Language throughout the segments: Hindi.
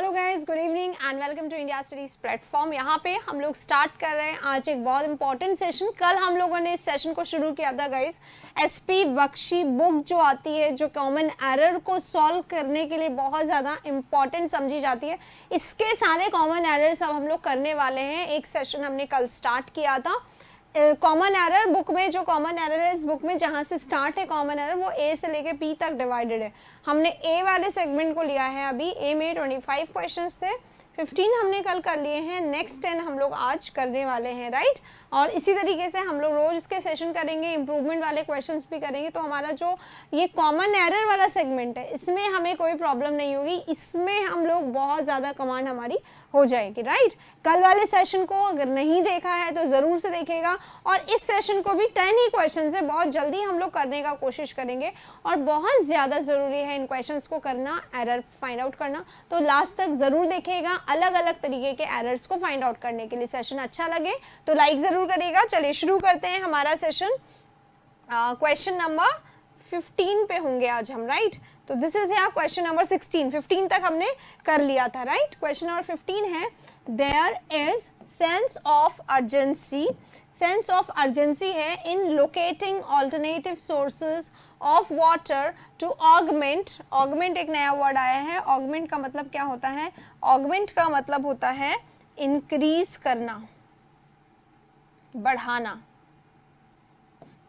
Hello guys, good evening and welcome to India studies platform. यहाँ पे हम लोग स्टार्ट कर रहे हैं आज एक बहुत इंपॉर्टेंट सेशन। कल हम लोगों ने इस सेशन को शुरू किया था गाइस। एसपी बख्शी बुक जो आती है, जो कॉमन एरर को सॉल्व करने के लिए बहुत ज़्यादा इंपॉर्टेंट समझी जाती है, इसके सारे कॉमन एरर्स अब हम लोग करने वाले हैं। एक सेशन हमने कल स्टार्ट किया था। कॉमन एरर बुक में, जो कॉमन एरर है इस बुक में, जहाँ से स्टार्ट है कॉमन एरर, वो ए से लेके पी तक डिवाइडेड है। हमने ए वाले सेगमेंट को लिया है। अभी ए में 25 क्वेश्चंस थे, 15 हमने कल कर लिए हैं, नेक्स्ट 10 हम लोग आज करने वाले हैं, राइट। और इसी तरीके से हम लोग रोज इसके सेशन करेंगे, इंप्रूवमेंट वाले क्वेश्चंस भी करेंगे। तो हमारा जो ये कॉमन एरर वाला सेगमेंट है, इसमें हमें कोई प्रॉब्लम नहीं होगी, इसमें हम लोग बहुत ज़्यादा कमांड हमारी हो जाएगी, राइट। कल वाले सेशन को अगर नहीं देखा है तो ज़रूर से देखेगा। और इस सेशन को भी 10 ही क्वेश्चन है, बहुत जल्दी हम लोग करने का कोशिश करेंगे और बहुत ज़्यादा ज़रूरी है इन क्वेश्चंस को करना, एरर फाइंड आउट करना। तो लास्ट तक ज़रूर देखेगा, अलग अलग तरीके के एरर्स को फाइंड आउट करने के लिए। सेशन अच्छा लगे तो लाइक ज़रूर करिएगा। चलिए शुरू करते हैं हमारा सेशन। क्वेश्चन नंबर 15 पे होंगे आज हम, राइट। तो दिस इज यहाँ क्वेश्चन नंबर 16। 15 तक हमने कर लिया था, राइट। क्वेश्चन नंबर 15 है, there is sense of urgency. Sense of urgency है in locating alternative sources of water to augment. Augment एक नया वर्ड आया है। ऑगमेंट का मतलब क्या होता है? ऑगमेंट का मतलब होता है इंक्रीज करना, बढ़ाना,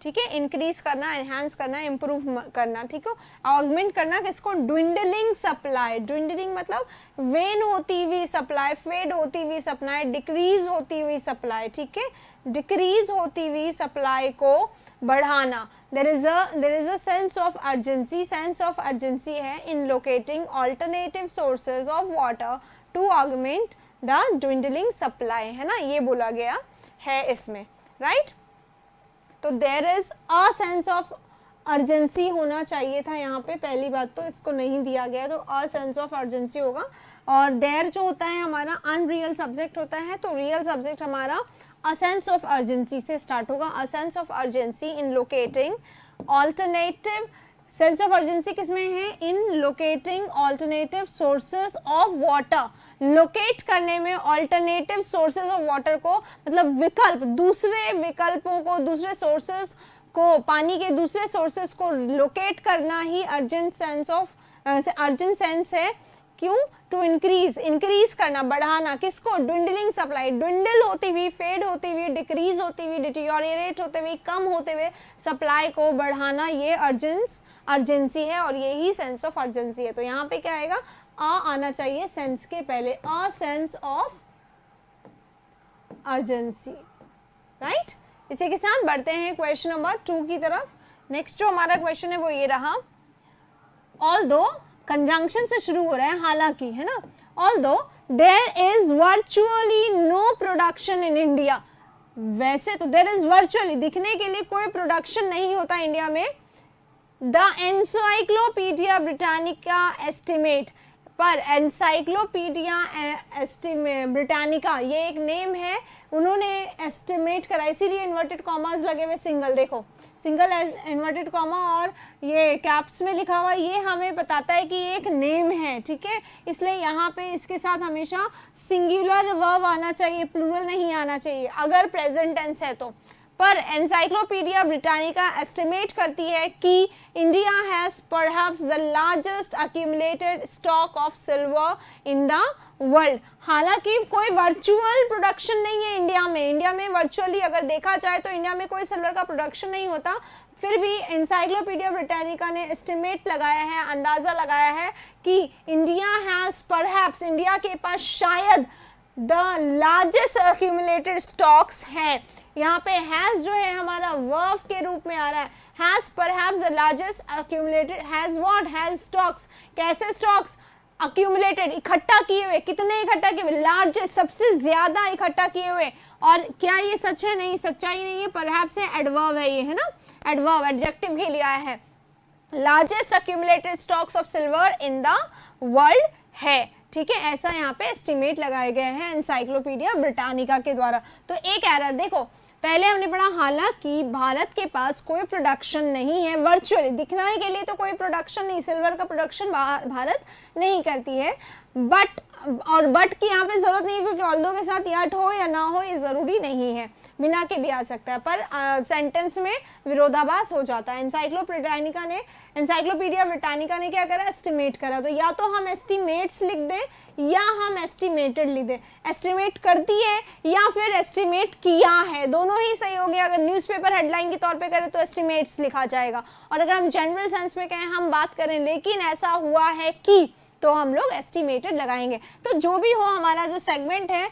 ठीक है। इंक्रीज करना, एनहांस करना, इंप्रूव करना, ठीक है। ऑगमेंट करना किसको? Dwindling supply. ड्विंडलिंग मतलब वेन होती हुई सप्लाई, फेड होती हुई सप्लाई, डिक्रीज होती हुई सप्लाई, ठीक है। डिक्रीज होती हुई सप्लाई को बढ़ाना। There is a sense of urgency. Sense of urgency है in locating alternative sources of water to augment the dwindling supply, है ना, ये बोला गया है इसमें, राइट। तो there is a sense of urgency होना चाहिए था यहाँ पे, पहली बात तो इसको नहीं दिया गया, तो अ सेंस ऑफ अर्जेंसी होगा। और देयर जो होता है हमारा अनरियल सब्जेक्ट होता है, तो रियल सब्जेक्ट हमारा अ सेंस ऑफ अर्जेंसी से स्टार्ट होगा। अ sense of urgency in locating alternative. Sense of urgency किसमें है? In locating alternative sources of water. Locate करने में ऑल्टरनेटिव सोर्सेज ऑफ वाटर को, मतलब विकल्प, दूसरे विकल्पों को, दूसरे सोर्सेज को, पानी के दूसरे सोर्सेज को लोकेट करना ही urgent sense of urgent sense है। क्यों? टू इंक्रीज, इंक्रीज करना, बढ़ाना, किसको? Dwindling supply. ड्विंडल होती हुई, फेड होती हुई, डिक्रीज होती हुई, डिटीरियोरेट होते हुए, कम होते हुए सप्लाई को बढ़ाना, ये अर्जेंसी है और यही सेंस ऑफ अर्जेंसी है। तो यहाँ पे क्या आएगा? आ आना चाहिए सेंस के पहले, अ सेंस ऑफ अर्जेंसी, राइट। इसी के साथ बढ़ते हैं क्वेश्चन नंबर 2 की तरफ। नेक्स्ट जो हमारा क्वेश्चन है वो ये रहा। ऑल्दो, कंजंक्शन से शुरू हो रहा है, हालांकि, है ना। Although there is virtually no production in India. वैसे तो देयर इज वर्चुअली, दिखने के लिए कोई प्रोडक्शन नहीं होता इंडिया में। द एनसाइक्लोपीडिया ब्रिटानिका एस्टिमेट, पर एनसाइक्लोपीडिया ब्रिटानिका ये एक नेम है, उन्होंने एस्टिमेट करा, इसीलिए इन्वर्टेड कॉमास लगे हुए, सिंगल, देखो सिंगल इन्वर्टेड कॉमा और ये कैप्स में लिखा हुआ, ये हमें बताता है कि ये एक नेम है, ठीक है। इसलिए यहाँ पे इसके साथ हमेशा सिंगुलर वर्ब आना चाहिए, प्लूरल नहीं आना चाहिए अगर प्रेजेंट टेंस है तो। पर एनसाइक्लोपीडिया ब्रिटानिका एस्टिमेट करती है कि India has perhaps the largest accumulated stock of silver in the world. हालांकि कोई वर्चुअल प्रोडक्शन नहीं है इंडिया में। इंडिया में वर्चुअली अगर देखा जाए तो इंडिया में कोई सिल्वर का प्रोडक्शन नहीं होता, फिर भी एनसाइक्लोपीडिया ब्रिटानिका ने एस्टिमेट लगाया है, अंदाज़ा लगाया है कि इंडिया हैज परहैप्स, इंडिया के पास शायद द लार्जेस्ट अक्यूमुलेटेड स्टॉक्स हैं। यहाँ पे हैज जो है हमारा वर्ब के रूप में आ रहा है। Has perhaps the largest accumulated, has what? Has stocks. कैसे स्टॉक्स? अक्यूमुलेटेड, इकट्ठा किए हुए। कितने इकट्ठा किए हुए? लार्जेस्ट, सबसे ज्यादा इकट्ठा किए हुए। और क्या ये सच है? नहीं, सच्चाई नहीं है, परहैप्स है, एडवर्ब है ये, है ना, एडवर्ब एडजेक्टिव के लिए आया है। Largest accumulated stocks of silver in the world है, ठीक है। ऐसा यहाँ पे एस्टिमेट लगाए गए हैं एनसाइक्लोपीडिया ब्रिटानिका के द्वारा। तो एक एरर देखो, पहले हमने पढ़ा हालांकि भारत के पास कोई प्रोडक्शन नहीं है, वर्चुअली दिखने के लिए तो कोई प्रोडक्शन नहीं, सिल्वर का प्रोडक्शन भारत नहीं करती है, बट, और बट की यहाँ पे जरूरत नहीं है क्योंकि ऑल्दो के साथ यट हो या ना हो ये जरूरी नहीं है, बिना के भी आ सकता है, पर सेंटेंस में विरोधाभास हो जाता है। एनसाइक्लोपीडिया ब्रिटानिका ने क्या करा, एस्टिमेट करा, तो या तो हम एस्टिमेट्स लिख दें या हम एस्टिमेटेड लिख दें। एस्टिमेट करती है या फिर एस्टिमेट किया है, दोनों ही सही हो गया। अगर न्यूज़पेपर हेडलाइन के तौर पे करें तो एस्टिमेट्स लिखा जाएगा, और अगर हम जनरल सेंस में कहें, हम बात करें लेकिन ऐसा हुआ है कि, तो हम लोग एस्टिमेटेड लगाएंगे। तो जो भी हो, हमारा जो सेगमेंट है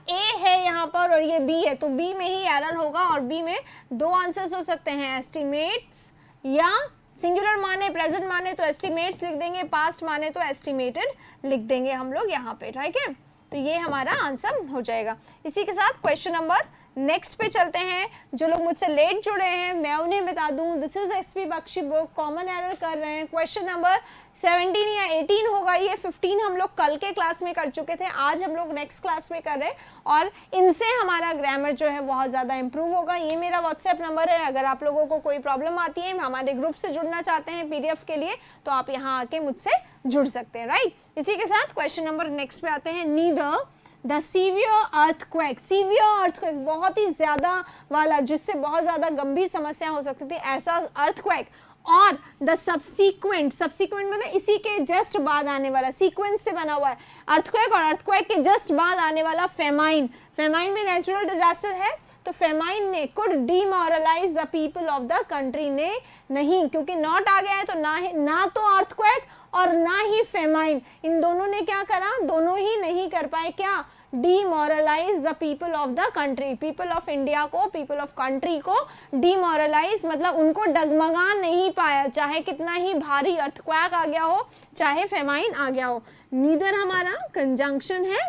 ए है यहाँ पर और ये बी है, तो बी में ही एरर होगा, और बी में दो आंसर्स हो सकते हैं, एस्टिमेट्स या सिंगुलर माने प्रेजेंट माने तो एस्टिमेट्स लिख देंगे, पास्ट माने तो एस्टिमेटेड लिख देंगे हम लोग यहाँ पे, ठीक है। तो ये हमारा आंसर हो जाएगा। इसी के साथ क्वेश्चन नंबर नेक्स्ट पे चलते हैं। जो लोग मुझसे लेट जुड़े हैं मैं उन्हें बता दूं, this is SP Bakshi book, common error कर रहे हैं। क्वेश्चन नंबर 17 या 18 होगा, ये 15 हम लोग कल के क्लास में कर चुके थे, आज हम लोग नेक्स्ट क्लास में कर रहे हैं, और इनसे हमारा ग्रामर जो है बहुत ज़्यादा इंप्रूव होगा। ये मेरा व्हाट्सएप नंबर है, अगर आप लोगों को कोई प्रॉब्लम आती है, हमारे ग्रुप से जुड़ना चाहते हैं पीडीएफ के लिए, तो आप यहाँ आके मुझसे जुड़ सकते हैं, राइट। इसी के साथ क्वेश्चन नंबर नेक्स्ट पे आते हैं। Neither the severe earthquake, severe earthquake बहुत ही ज्यादा वाला, जिससे बहुत ज्यादा गंभीर समस्या हो सकती थी, ऐसा अर्थक्वेक, और द सब्सीक्वेंट, सब्सीक्वेंट मतलब इसी के जस्ट बाद आने वाला, सीक्वेंस से बना हुआ है, अर्थक्वेक और अर्थक्वेक के जस्ट बाद आने वाला फेमाइन। फेमाइन में नेचुरल डिजास्टर है, तो फेमाइन ने could demoralise the people of the country, ने नहीं, क्योंकि नॉट आ गया है तो ना तो अर्थक्वेक और ना ही फेमाइन, इन दोनों ने क्या करा, दोनों ही नहीं कर पाए, क्या, demoralise the people of the country, people of India को, पीपल ऑफ कंट्री को डीमोरलाइज मतलब उनको डगमगा नहीं पाया, चाहे कितना ही भारी अर्थक्वेक आ गया हो, चाहे फेमाइन आ गया हो। नीदर हमारा कंजंक्शन है,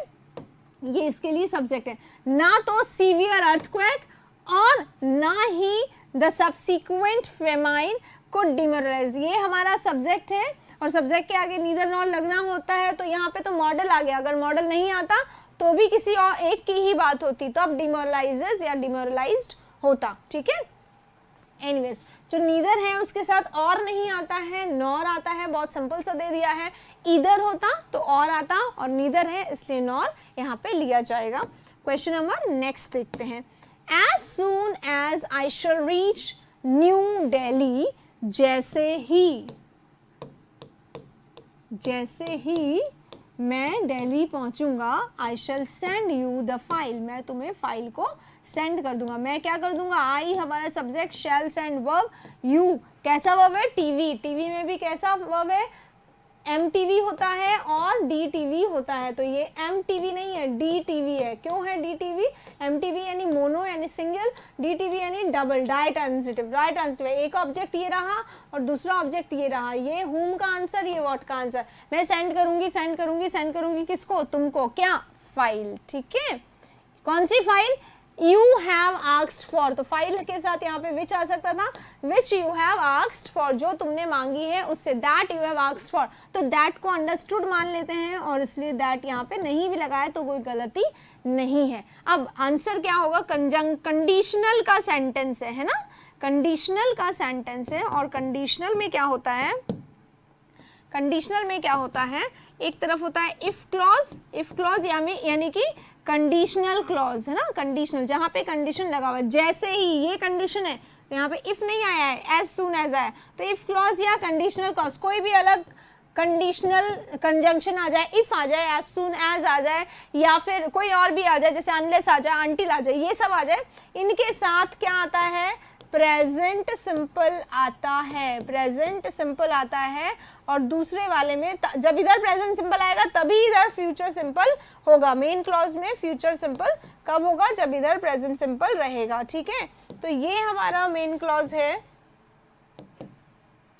ये इसके लिए सब्जेक्ट है, ना तो सीवियर अर्थक्वेक और ना ही द सब्सिक्वेंट फेमाइन को डीमोरलाइज, ये हमारा सब्जेक्ट है, और सब्जेक्ट के आगे नीदर नॉर लगना होता है, तो यहाँ पे तो मॉडल आ गया, अगर मॉडल नहीं आता तो भी किसी और एक की ही बात होती, तो अब डिमोरलाइजेज या डिमोरलाइज्ड होता, ठीक है। एनीवेज, जो नीदर है उसके साथ और नहीं आता है, नॉर आता है, बहुत सिंपल सा दे दिया है, ईदर होता तो और आता, और नीदर है इसलिए नॉर यहाँ पे लिया जाएगा। क्वेश्चन नंबर नेक्स्ट देखते हैं। As soon as I shall reach New Delhi, जैसे ही मैं दिल्ली पहुंचूंगा, I shall send you the file, मैं तुम्हें फाइल को सेंड कर दूंगा। मैं क्या कर दूंगा, आई हमारा subject, shall send verb, you कैसा वर्ब है, टीवी, टीवी में भी कैसा वर्ब है, MTV होता है और DTV होता है, तो ये MTV नहीं है, DTV है। क्यों है DTV? MTV यानी मोनो यानी सिंगल, DTV यानी डबल, डाई ट्रांजिटिव, एक ऑब्जेक्ट ये रहा और दूसरा ऑब्जेक्ट ये रहा, ये whom का आंसर, ये what का आंसर। मैं सेंड करूंगी किसको, तुमको, क्या, फाइल, ठीक है। कौन सी file, You have asked for, तो फाइल के साथ यहाँ पे which आ सकता था, which you have asked for, जो तुमने मांगी है उससे, that you have asked for, तो that को understood मान लेते हैं और इसलिए that यहाँ पे नहीं भी लगाया तो कोई गलती नहीं है। अब आंसर क्या होगा, कंडीशनल का सेंटेंस है ना, कंडीशनल का सेंटेंस है, और कंडीशनल में क्या होता है, कंडीशनल में क्या होता है, एक तरफ होता है इफ क्लॉज यानी कि कंडीशनल क्लॉज है ना, कंडीशनल जहाँ पे कंडीशन लगा हुआ है, जैसे ही ये कंडीशन है तो यहाँ पे इफ नहीं आया है, एज सून एज आया, तो इफ क्लॉज या कंडीशनल क्लॉज, कोई भी अलग कंडीशनल कंजंक्शन आ जाए, इफ आ जाए, एज सून एज आ जाए, या फिर कोई और भी आ जाए, जैसे अनलेस आ जाए, अनटिल आ जाए, ये सब आ जाए, इनके साथ क्या आता है, प्रेजेंट सिंपल आता है, प्रेजेंट सिंपल आता है, और दूसरे वाले में जब इधर प्रेजेंट सिंपल आएगा तभी इधर फ्यूचर सिंपल होगा। मेन क्लॉज में फ्यूचर सिंपल कब होगा, जब इधर प्रेजेंट सिंपल रहेगा, ठीक है। तो ये हमारा मेन क्लॉज है।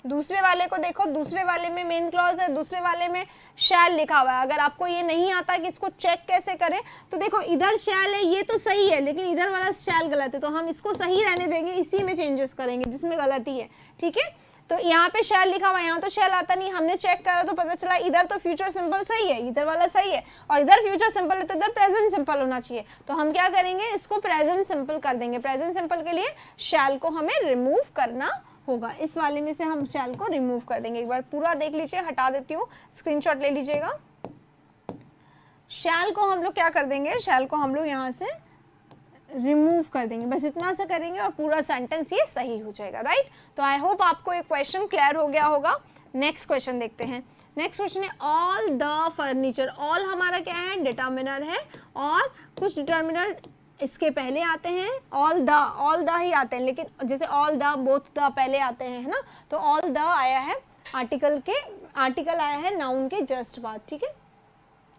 दूसरे वाले को देखो, दूसरे वाले में मेन क्लॉज है, दूसरे वाले में शैल लिखा हुआ है। अगर आपको ये नहीं आता कि इसको चेक कैसे करें, तो देखो इधर शैल है, ये तो सही है, लेकिन इधर वाला शैल गलत है, तो हम इसको सही रहने देंगे, इसी में चेंजेस करेंगे जिसमें गलती है, ठीक है। तो यहाँ पे शैल लिखा हुआ है, यहाँ तो शैल आता नहीं, हमने चेक करा तो पता चला इधर तो फ्यूचर सिंपल सही है, इधर वाला सही है, और इधर फ्यूचर सिंपल है तो इधर प्रेजेंट सिंपल होना चाहिए। तो हम क्या करेंगे, इसको प्रेजेंट सिंपल कर देंगे। प्रेजेंट सिंपल के लिए शैल को हमें रिमूव करना होगा, इस वाले में से हम शैल को रिमूव कर देंगे। एक बार पूरा देख लीजिए, हटा देती हूँ, स्क्रीनशॉट ले लीजिएगा। शैल को हम लोग क्या कर देंगे, शैल को हम लोग यहाँ से रिमूव कर देंगे, बस इतना सा करेंगे और पूरा सेंटेंस ये सही हो जाएगा, राइट। तो आई होप आपको एक क्वेश्चन क्लियर हो गया होगा। नेक्स्ट क्वेश्चन देखते हैं। नेक्स्ट क्वेश्चन है ऑल द फर्नीचर। ऑल हमारा क्या है, डिटर्मिनर है, और कुछ डिटर्मिनर इसके पहले आते हैं, ऑल द ही आते हैं, लेकिन जैसे ऑल द, बोथ द पहले आते हैं, है ना। तो ऑल द आया है आर्टिकल आया है नाउन के जस्ट बाद, ठीक है,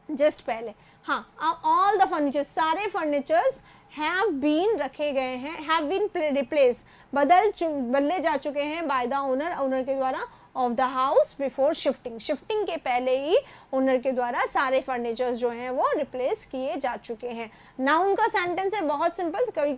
जस्ट पहले। हाँ, ऑल द फर्नीचर, सारे फर्नीचर्स हैव बीन रखे गए हैं, हैव बीन रिप्लेस्ड, बदले जा चुके हैं बाय द ओनर के द्वारा, of the house before shifting के पहले ही ओनर के द्वारा सारे फर्नीचर्स जो हैं वो रिप्लेस किए जा चुके हैं। नाउन का सेंटेंस है बहुत सिंपल, कोई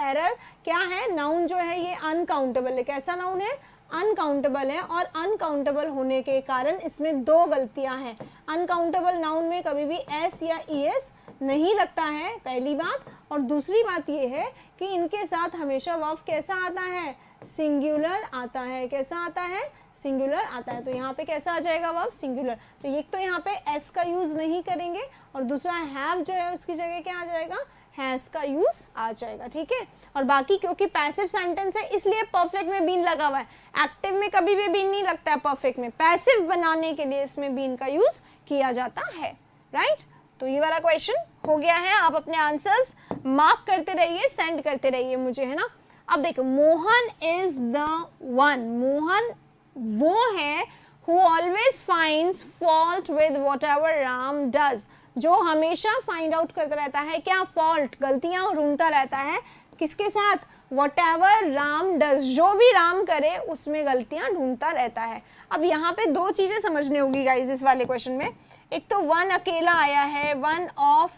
एरर क्या है, नाउन जो है ये अनकाउंटेबल है। कैसा नाउन है, अनकाउंटेबल है, और अनकाउंटेबल होने के कारण इसमें दो गलतियां हैं। अनकाउंटेबल नाउन में कभी भी एस या ईएस नहीं लगता है, पहली बात, और दूसरी बात ये है कि इनके साथ हमेशा वर्ब कैसा आता है, सिंगुलर आता है। कैसा आता है, सिंगुलर आता है। तो यहाँ पे कैसा आ जाएगा वर्ब, सिंगुलर। तो एक तो यहाँ पे एस का यूज नहीं करेंगे, और दूसरा हैव जो है उसकी जगह क्या आ जाएगा, हैज का यूज आ जाएगा, ठीक है। और बाकी क्योंकि पैसिव सेंटेंस है इसलिए परफेक्ट में बीन लगा हुआ है, एक्टिव में कभी भी बीन नहीं लगता है, परफेक्ट में पैसिव बनाने के लिए इसमें बीन का यूज किया जाता है, राइट। तो ये वाला क्वेश्चन हो गया है। आप अपने आंसर्स मार्क करते रहिए, सेंड करते रहिए मुझे, है ना। अब देखो, Mohan is the one, Mohan वो है who always finds fault with whatever Ram does, जो हमेशा फाइंड आउट करता रहता है क्या, फॉल्ट, गलतियां ढूंढता रहता है, किसके साथ, whatever राम does, जो भी राम करे उसमें गलतियां ढूंढता रहता है। अब यहाँ पे दो चीजें समझनी होगी गाइज इस वाले क्वेश्चन में। एक तो वन अकेला आया है, वन ऑफ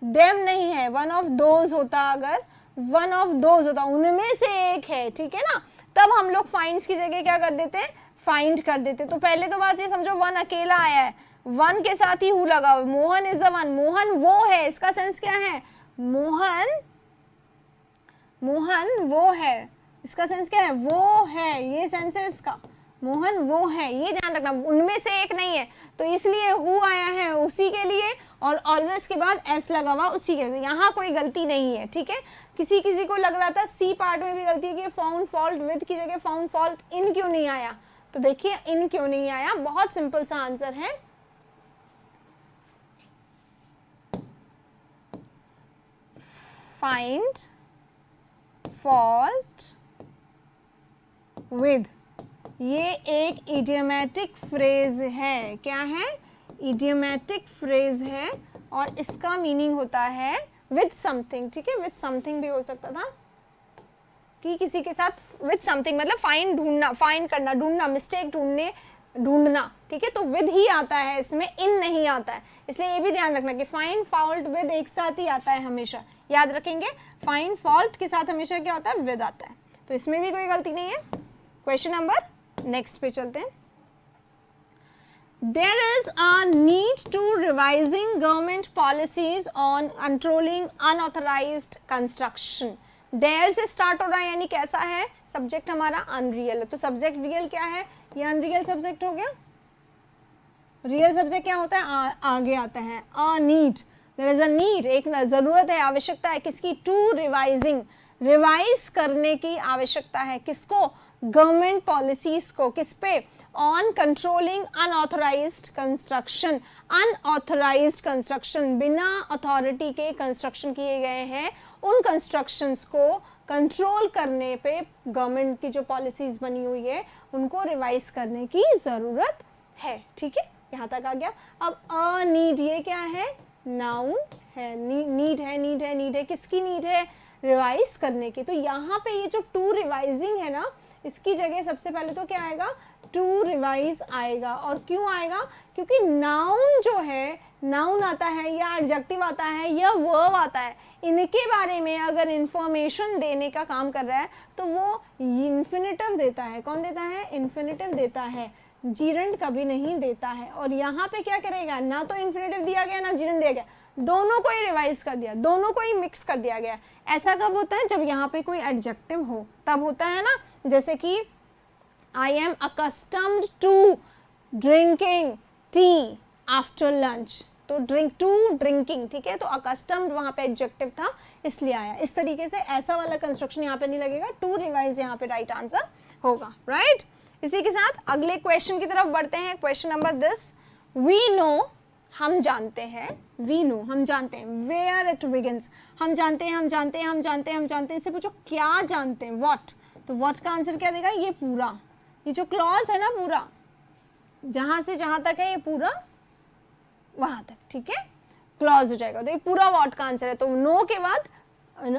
देम नहीं है, वन ऑफ दोज होता, अगर वन ऑफ दोज होता, उनमें से एक है, ठीक है ना, तब हम लोग फाइंड्स की जगह क्या कर देते हैं, फाइंड कर देते। तो पहले तो बात ये समझो, वन अकेला आया है, वन के साथ ही हु लगा हुआ, Mohan is the one, Mohan वो है, इसका सेंस क्या है, मोहन वो है, इसका सेंस क्या है, वो है, ये सेंस है इसका, मोहन वो है, ये ध्यान रखना, उनमें से एक नहीं है। तो इसलिए हु आया है उसी के लिए, और ऑलवेज के बाद एस लगा हुआ उसी के लिए, यहाँ कोई गलती नहीं है, ठीक है। किसी को लग रहा था सी पार्ट में भी गलती है कि फाउंड फॉल्ट विद की जगह फाउंड फॉल्ट इन क्यों नहीं आया, तो देखिए इन क्यों नहीं आया, बहुत सिंपल सा आंसर है, फाइंड फॉल्ट विद, ये एक इडियोमैटिक फ्रेज है। क्या है, इडियोमैटिक फ्रेज है, और इसका मीनिंग होता है विद समथिंग, ठीक है, विद समथिंग भी हो सकता था कि किसी के साथ विद समथिंग, मतलब फाइंड ढूंढना, फाइंड करना, ढूंढना, मिस्टेक ढूंढना, ठीक है। तो विद ही आता है, इसमें इन नहीं आता है, इसलिए ये भी ध्यान रखना कि फाइंड फॉल्ट विद एक साथ ही आता है हमेशा, याद रखेंगे, फाइंड फॉल्ट के साथ हमेशा क्या होता है, विद आता है। तो इसमें भी कोई गलती नहीं है। क्वेश्चन नंबर नेक्स्ट पे चलते हैं। There is a need to revising government policies on controlling unauthorized construction. There से स्टार्ट हो रहा है, यानी कैसा है, सब्जेक्ट हमारा अनरियल है, तो सब्जेक्ट रियल क्या है, ये अनरियल सब्जेक्ट हो गया। रियल सब्जेक्ट क्या होता है, आगे आता है, a need, there is a need, एक जरूरत है, आवश्यकता है, किसकी, टू रिवाइजिंग, रिवाइज करने की आवश्यकता है, किसको, गवर्नमेंट पॉलिसीज को, किस पे, on controlling unauthorised construction, unauthorised construction, बिना अथॉरिटी के कंस्ट्रक्शन किए गए हैं, उन कंस्ट्रक्शंस को कंट्रोल करने पे गवर्नमेंट की जो पॉलिसीज बनी हुई है उनको रिवाइज करने की जरूरत है, ठीक है, यहाँ तक आ गया। अब अ नीड, ये क्या है, नाउन है, नीड है, किसकी नीड है, रिवाइज करने की। तो यहाँ पे ये जो टू रिवाइजिंग है ना, इसकी जगह सबसे पहले तो क्या आएगा, टू रिवाइज आएगा। और क्यों आएगा, क्योंकि नाउन जो है, नाउन आता है या एडजेक्टिव आता है या वर्ब आता है, इनके बारे में अगर इंफॉर्मेशन देने का काम कर रहा है तो वो इन्फिनेटिव देता है। कौन देता है, इन्फिनेटिव देता है, जीरंड कभी नहीं देता है। और यहाँ पे क्या करेगा, ना तो इन्फिनेटिव दिया गया ना जीरंड दिया गया, दोनों को ही रिवाइज कर दिया, दोनों को ही मिक्स कर दिया गया। ऐसा कब होता है, जब यहाँ पे कोई एडजेक्टिव हो, तब होता है ना, जैसे कि I am accustomed to drinking tea after lunch, तो ड्रिंक, टू ड्रिंकिंग, ठीक है, तो अकस्टम्ड वहां पे एडजेक्टिव था इसलिए आया। इस तरीके से ऐसा वाला कंस्ट्रक्शन यहाँ पे नहीं लगेगा, टू रिवाइज यहाँ पे राइट आंसर होगा, राइट। इसी के साथ अगले क्वेश्चन की तरफ बढ़ते हैं। Question number this, we know, हम जानते हैं, वी नो हम जानते हैं, वेयर इट बिगिंस, हम जानते हैं, हम जानते हैं, हम जानते हैं, हम जानते हैं, इससे पूछो क्या जानते हैं, व्हाट, तो व्हाट का आंसर क्या देगा, ये पूरा, ये जो क्लॉज है ना पूरा, जहां से जहां तक है ये पूरा वहां तक, ठीक है, क्लॉज हो जाएगा, तो ये पूरा व्हाट का आंसर है। तो नो के बाद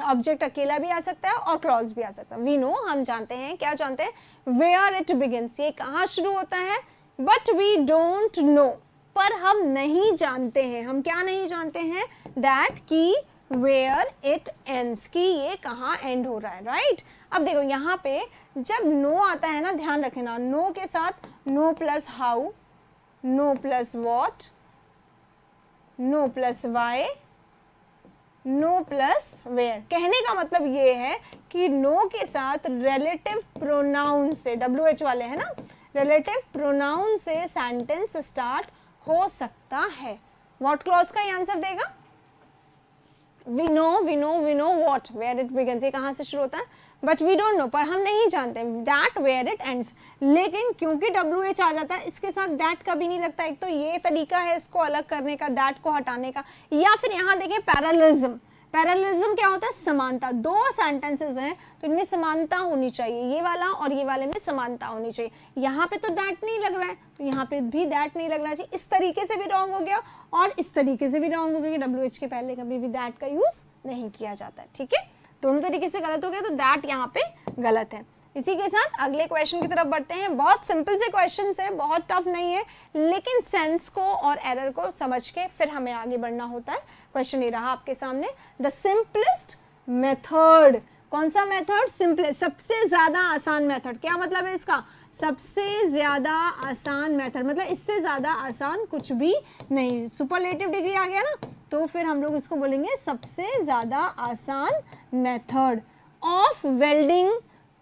ऑब्जेक्ट अकेला भी आ सकता है और क्लॉज भी आ सकता है। वी नो हम जानते हैं, क्या जानते हैं, वेयर इट बिगिंस, ये कहाँ शुरू होता है, बट वी डोंट नो, पर हम नहीं जानते हैं, हम क्या नहीं जानते हैं, दैट की वेयर इट एंड्स, की ये कहाँ एंड हो रहा है, राइट। अब देखो यहाँ पे जब नो आता है ना, ध्यान रखना, नो के साथ know plus how, know plus what, know plus why, know plus where. कहने का मतलब ये है कि नो के साथ रिलेटिव प्रोनाउन से, WH वाले है ना, रिलेटिव प्रोनाउन से सेंटेंस स्टार्ट हो सकता है। व्हाट क्लॉज का ये आंसर देगा, we know, we know, we know what, where it begins, ये कहाँ से शुरू होता है, बट वी डोंट नो, पर हम नहीं जानते, दैट वेयर इट एंड्स। लेकिन क्योंकि WH आ जाता है, इसके साथ दैट कभी नहीं लगता। एक तो ये तरीका है इसको अलग करने का, दैट को हटाने का, या फिर यहाँ देखें पैरेललिज्म। पैरेललिज्म क्या होता है, समानता, दो सेंटेंसेस हैं तो इनमें समानता होनी चाहिए, ये वाला और ये वाले में समानता होनी चाहिए। यहाँ पे तो दैट नहीं लग रहा है, तो यहाँ पे भी दैट नहीं लगना चाहिए। इस तरीके से भी रॉन्ग हो गया और इस तरीके से भी रॉन्ग हो गया कि WH के पहले कभी भी दैट का यूज नहीं किया जाता है, ठीक है, दोनों तरीके से गलत हो गया, तो दैट यहाँ पे गलत है। इसी के साथ अगले क्वेश्चन की तरफ बढ़ते हैं। बहुत सिंपल से क्वेश्चन है, बहुत टफ नहीं है, लेकिन सेंस को और एरर को समझ के फिर हमें आगे बढ़ना होता है। क्वेश्चन ये रहा आपके सामने, द सिंपलेस्ट मेथड, कौन सा मेथड, सिंपलेस्ट, सबसे ज्यादा आसान मेथड। क्या मतलब है इसका, सबसे ज्यादा आसान मेथड, मतलब इससे ज्यादा आसान कुछ भी नहीं। सुपरलेटिव डिग्री आ गया ना, तो फिर हम लोग इसको बोलेंगे सबसे ज्यादा आसान method of welding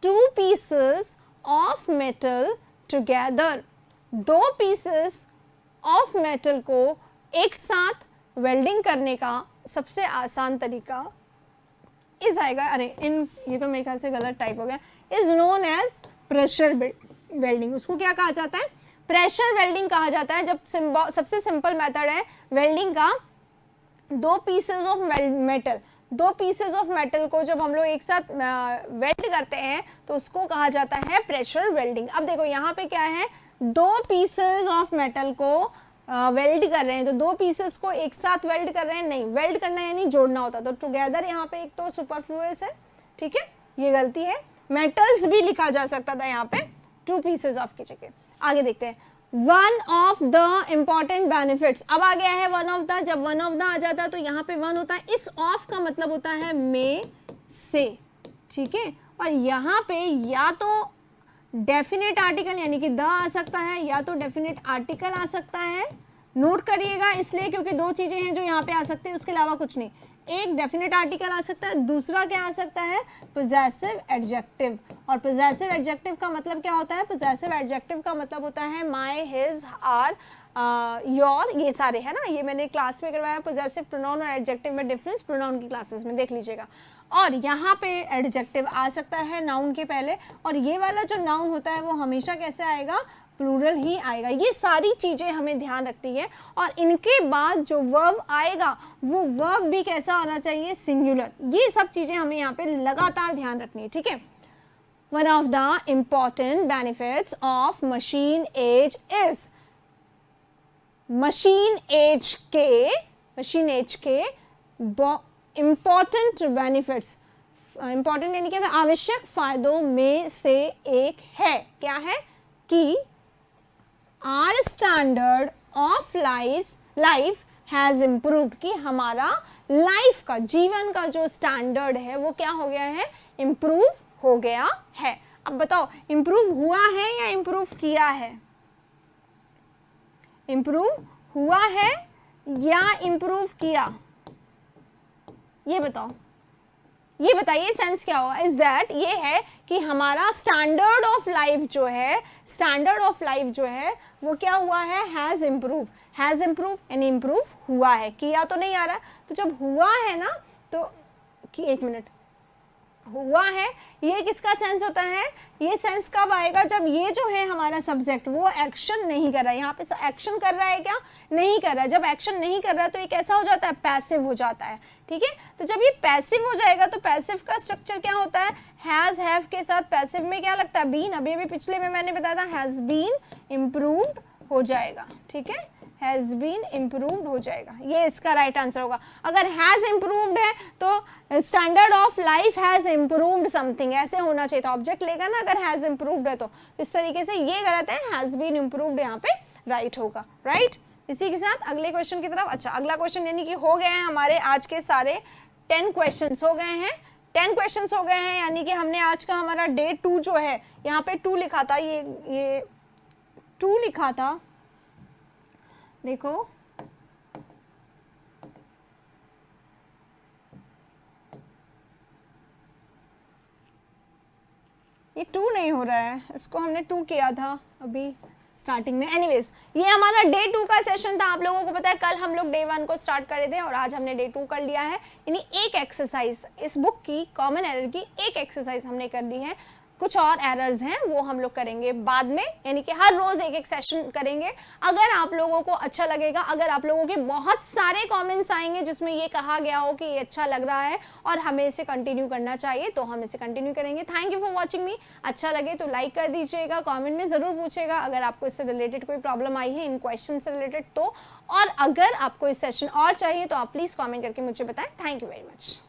two pieces of metal together. दो पीसेस ऑफ मेटल को एक साथ वेल्डिंग करने का सबसे आसान तरीका इज आएगा, अरे इन ये तो मेरे ख्याल से गलत टाइप हो गया, is known as pressure welding. उसको क्या कहा जाता है, प्रेशर वेल्डिंग कहा जाता है। जब सबसे सिंपल मेथड है वेल्डिंग का, दो पीसेस ऑफ मेटल, दो पीसेस ऑफ मेटल को जब हम लोग एक साथ वेल्ड करते हैं तो उसको कहा जाता है प्रेशर वेल्डिंग। अब देखो यहाँ पे क्या है, दो पीसेस ऑफ मेटल को वेल्ड कर रहे हैं, तो दो पीसेस को एक साथ वेल्ड कर रहे हैं, नहीं, वेल्ड करना यानी जोड़ना होता, तो टुगेदर यहाँ पे एक तो सुपरफ्लुअस है, ठीक है, ये गलती है। मेटल्स भी लिखा जा सकता था यहाँ पे टू पीसेस ऑफ की जगह। आगे देखते हैं, one of the important benefits. अब आ गया है वन ऑफ द, जब वन ऑफ द आ जाता है तो यहाँ पे वन होता है, इस ऑफ का मतलब होता है में से, ठीक है, और यहाँ पे या तो डेफिनेट आर्टिकल यानी कि द आ सकता है, या तो डेफिनेट आर्टिकल आ सकता है। नोट करिएगा इसलिए क्योंकि दो चीजें हैं जो यहाँ पे आ सकती है, उसके अलावा कुछ नहीं। एक डेफिनेट आर्टिकल आ सकता है, दूसरा क्या आ सकता है, पोजेसिव एडजेक्टिव। और पोजेसिव एडजेक्टिव का मतलब क्या होता है, पोजेसिव एडजेक्टिव का मतलब होता है माय, हिज, आर, योर, ये सारे है ना, ये मैंने क्लास में करवाया पोजेसिव प्रोनाउन और एडजेक्टिव में डिफरेंस, प्रोनाउन की क्लासेस में देख लीजिएगा। और यहाँ पे एडजेक्टिव आ सकता है नाउन के पहले, और ये वाला जो नाउन होता है वो हमेशा कैसे आएगा, प्लूरल ही आएगा। ये सारी चीजें हमें ध्यान रखनी है, और इनके बाद जो वर्ब आएगा वो वर्ब भी कैसा होना चाहिए, सिंगुलर। ये सब चीजें हमें यहाँ पे लगातार ध्यान रखनी है, ठीक है। One of the important benefits of machine age is, machine age के इंपॉर्टेंट बेनिफिट्स, इंपॉर्टेंट यानी क्या, आवश्यक फायदों में से एक है, क्या है कि our standard of life has improved, कि हमारा लाइफ का, जीवन का जो स्टैंडर्ड है वो क्या हो गया है, इम्प्रूव हो गया है। अब बताओ इम्प्रूव हुआ है या इम्प्रूव किया है, इम्प्रूव हुआ है या इम्प्रूव किया, ये बताओ। ये बताइए सेंस क्या होगा, इज दैट ये है कि हमारा स्टैंडर्ड ऑफ लाइफ जो है, स्टैंडर्ड ऑफ लाइफ जो है वो क्या हुआ है, हैज इम्प्रूव यानी इम्प्रूव हुआ है, किया तो नहीं आ रहा। तो जब हुआ है ना तो कि एक मिनट हुआ है, ये किसका सेंस होता है, ये सेंस कब आएगा, जब ये जो है हमारा सब्जेक्ट वो एक्शन नहीं कर रहा है। यहाँ पे एक्शन कर रहा है क्या, नहीं कर रहा है। जब एक्शन नहीं कर रहा है तो ये कैसा हो जाता है, पैसिव हो जाता है, ठीक है। तो जब ये पैसिव हो जाएगा तो पैसिव का स्ट्रक्चर क्या होता है, हैज हैव के साथ पैसिव में क्या लगता है, बीन। अभी पिछले में मैंने बताया था हैज बीन इम्प्रूव्ड हो जाएगा, ठीक है, हैज बीन इम्प्रूव्ड हो जाएगा, ये इसका राइट आंसर होगा। अगर हैज इम्प्रूव्ड है तो standard of life has improved something, ऐसे होना चाहिए था, ऑब्जेक्ट लेगा ना अगर हैज इम्प्रूव्ड है तो इस तरीके से ये गलत है, हैज बीन इम्प्रूव्ड यहाँ पे राइट होगा, राइट। इसी के साथ अगले क्वेश्चन की तरफ। अच्छा, अगला क्वेश्चन यानी कि हो गए हैं हमारे आज के सारे 10 क्वेश्चन हो गए हैं, 10 क्वेश्चन हो गए हैं, यानी कि हमने आज का हमारा डे 2 जो है, यहाँ पे 2 लिखा था, ये 2 लिखा था, देखो ये 2 नहीं हो रहा है, इसको हमने 2 किया था अभी स्टार्टिंग में। एनीवेज ये हमारा डे 2 का सेशन था। आप लोगों को पता है कल हम लोग डे 1 को स्टार्ट करे थे और आज हमने डे 2 कर लिया है। यानी एक एक्सरसाइज इस बुक की, कॉमन एरर की एक एक्सरसाइज हमने कर ली है। कुछ और एरर्स हैं वो हम लोग करेंगे बाद में, यानी कि हर रोज एक एक सेशन करेंगे। अगर आप लोगों को अच्छा लगेगा, अगर आप लोगों के बहुत सारे कमेंट्स आएंगे जिसमें ये कहा गया हो कि ये अच्छा लग रहा है और हमें इसे कंटिन्यू करना चाहिए, तो हम इसे कंटिन्यू करेंगे। थैंक यू फॉर वॉचिंग मी। अच्छा लगे तो लाइक कर दीजिएगा, कॉमेंट में ज़रूर पूछेगा अगर आपको इससे रिलेटेड कोई प्रॉब्लम आई है, इन क्वेश्चन से रिलेटेड तो। और अगर आपको इस सेशन और चाहिए तो आप प्लीज़ कॉमेंट करके मुझे बताएं। Thank you very much.